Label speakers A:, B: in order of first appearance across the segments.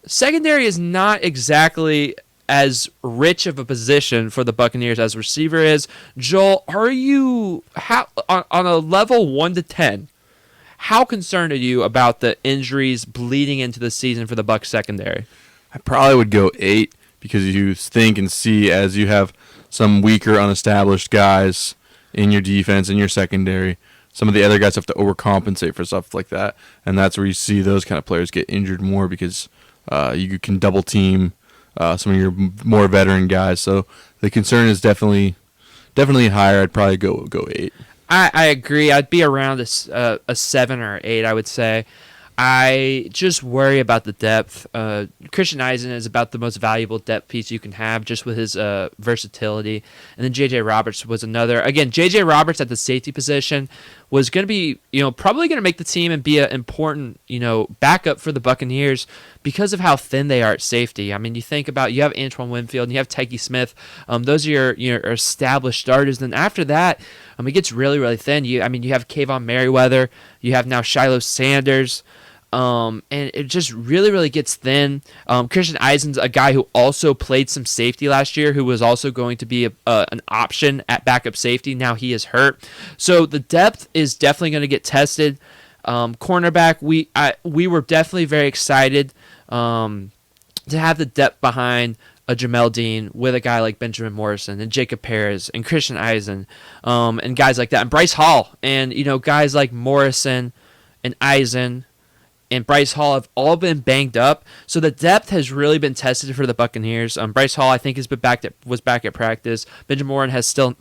A: Secondary is not exactly as rich of a position for the Buccaneers as receiver is. Joel, are you on a level 1 to 10? How concerned are you about the injuries bleeding into the season for the Bucs secondary?
B: I probably would go 8 because you think and see as you have some weaker, unestablished guys in your defense, in your secondary. Some of the other guys have to overcompensate for stuff like that, and that's where you see those kind of players get injured more because you can double team some of your more veteran guys. So the concern is definitely higher. I'd probably go 8.
A: I agree. I'd be around a 7 or 8, I would say. I just worry about the depth. Christian Eisen is about the most valuable depth piece you can have just with his versatility. And then J.J. Roberts was another. Again, J.J. Roberts at the safety position was going to be, probably going to make the team and be an important, backup for the Buccaneers because of how thin they are at safety. I mean, you think about, you have Antoine Winfield and you have Tyke Smith. Those are your established starters. Then after that, it gets really, really thin. You have Kayvon Merriweather. You have now Shiloh Sanders. And it just really, really gets thin. Christian Eisen's a guy who also played some safety last year, who was also going to be an option at backup safety. Now he is hurt. So the depth is definitely going to get tested. Cornerback, we were definitely very excited to have the depth behind a Jamel Dean with a guy like Benjamin Morrison and Jacob Perez and Christian Eisen and guys like that. And Bryce Hall and, guys like Morrison and Eisen and Bryce Hall have all been banged up, so the depth has really been tested for the Buccaneers. Bryce Hall, I think, was back at practice. Benjamin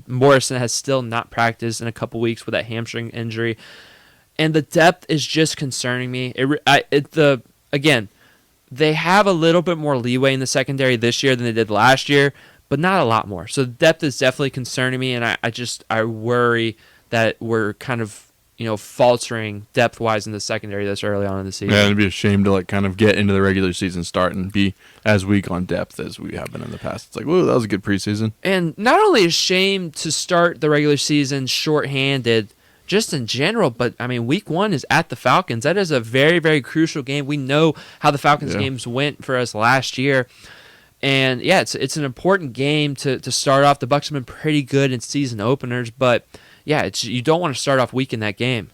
A: Morrison has still not practiced in a couple weeks with that hamstring injury, and the depth is just concerning me. Again, they have a little bit more leeway in the secondary this year than they did last year, but not a lot more. So the depth is definitely concerning me, and I worry that we're kind of faltering depth-wise in the secondary this early on in the season.
B: Yeah, it'd be a shame to kind of get into the regular season start and be as weak on depth as we have been in the past. It's like, whoa, that was a good preseason.
A: And not only a shame to start the regular season shorthanded, just in general, but week 1 is at the Falcons. That is a very, very crucial game. We know how the Falcons games went for us last year. And yeah, it's an important game to start off. The Bucs have been pretty good in season openers, but yeah, you don't want to start off weak in that game.